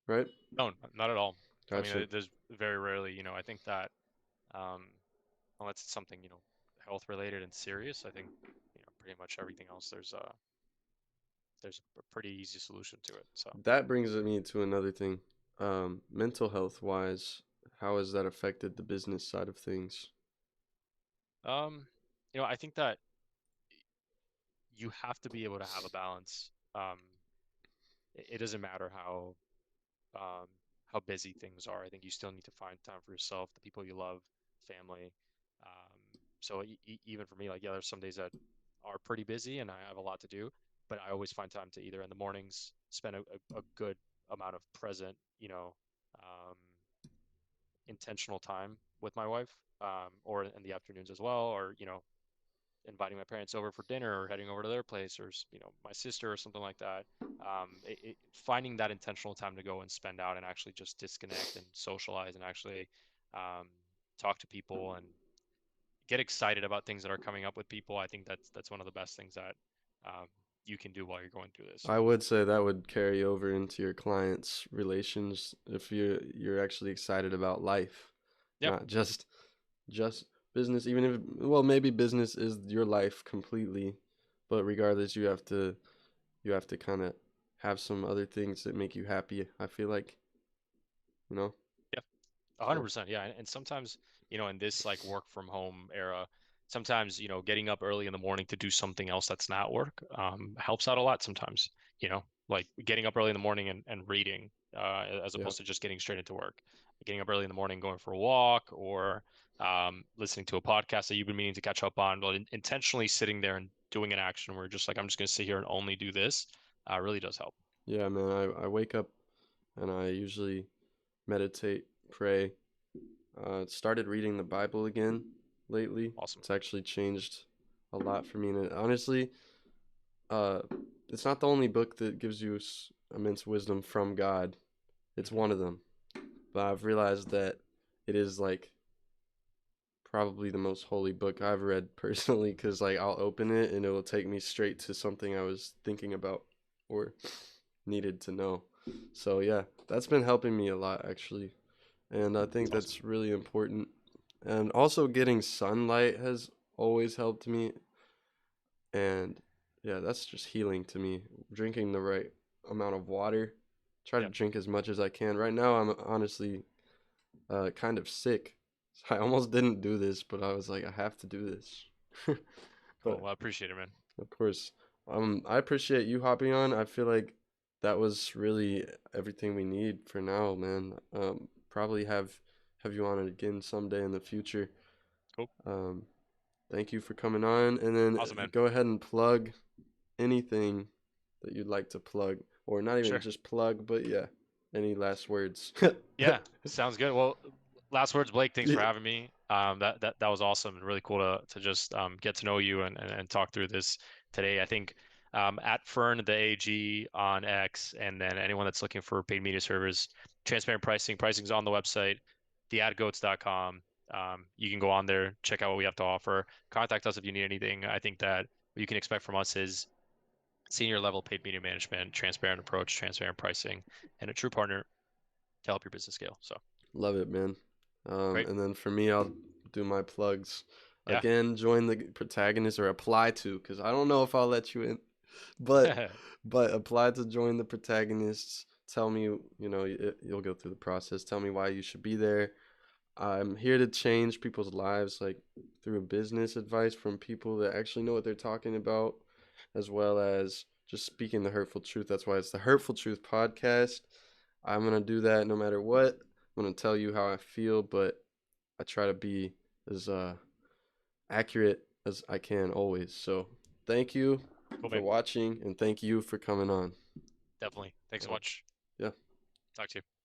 right? No, not at all. I mean, Gotcha. there's very rarely, I think that um, unless it's something, health related and serious, I think, pretty much everything else there's a pretty easy solution to it. So, That brings me to another thing. Mental health wise, how has that affected the business side of things? um, I think that you have to be able to have a balance. It doesn't matter um, how busy things are. I think you still need to find time for yourself, the people you love, family. Um, so even for me, like, yeah, there's some days that are pretty busy and I have a lot to do, but I always find time to either in the mornings spend a good amount of present, um, intentional time with my wife, or in the afternoons as well, or, inviting my parents over for dinner or heading over to their place or, my sister or something like that. Finding that intentional time to go and spend out and actually just disconnect and socialize and actually um, talk to people and get excited about things that are coming up with people. I think that's one of the best things that um, you can do while you're going through this. I would say that would carry over into your clients' relations if you're actually excited about life, Yep. not just business. Even if well, maybe business is your life completely, but regardless, you have to kind of have some other things that make you happy. I feel like, you know. Yep. So 100%. Yeah. And sometimes, in this like work from home era, sometimes, getting up early in the morning to do something else that's not work helps out a lot sometimes, like getting up early in the morning and reading as yeah, opposed to just getting straight into work. Getting up early in the morning, going for a walk or listening to a podcast that you've been meaning to catch up on, but intentionally sitting there and doing an action where you're just like, I'm just going to sit here and only do this really does help. yeah, man. I wake up and I usually meditate, pray. Started reading the Bible again lately. Awesome. It's actually changed a lot for me, and honestly, uh, it's not the only book that gives you immense wisdom from God. It's Hmm. one of them, but I've realized that it is like probably the most holy book I've read personally, because like I'll open it and it will take me straight to something I was thinking about or needed to know. So yeah, that's been helping me a lot actually, and I think That's awesome. that's really important. And also getting sunlight has always helped me, and yeah, that's just healing to me. Drinking the right amount of water. Try to Yeah. drink as much as I can. Right now, I'm honestly kind of sick. So I almost didn't do this, but I was like, I have to do this. Cool. But Well, I appreciate it, man. of course, I appreciate you hopping on. I feel like that was really everything we need for now, man. Probably have you on again someday in the future. Cool. Um, thank you for coming on, and then Awesome, man. go ahead and plug anything that you'd like to plug, or not even Sure. just plug, but yeah, any last words? Yeah, sounds good. Well, last words, Blake. Thanks for Yeah, having me. That was awesome and really cool to just get to know you and talk through this today. I think at Fern the AG on X, and then anyone that's looking for paid media service, transparent pricing. Pricing's on the website, theadgoats.com. You can go on there, check out what we have to offer. Contact us if you need anything. I think that what you can expect from us is senior level paid media management, transparent approach, transparent pricing, and a true partner to help your business scale. So love it, man. great. And then for me, I'll do my plugs. Yeah. Again, join the protagonist or apply to, because I don't know if I'll let you in, but apply to join the protagonists. Tell me, you'll go through the process. Tell me why you should be there. I'm here to change people's lives, like through business advice from people that actually know what they're talking about, as well as just speaking the hurtful truth. That's why it's the Hurtful Truth podcast. I'm gonna do that no matter what. I'm gonna tell you how I feel, but I try to be as accurate as I can always. So thank you Cool, for man. watching and thank you for coming on. Definitely. Thanks so So much. yeah. Talk to you.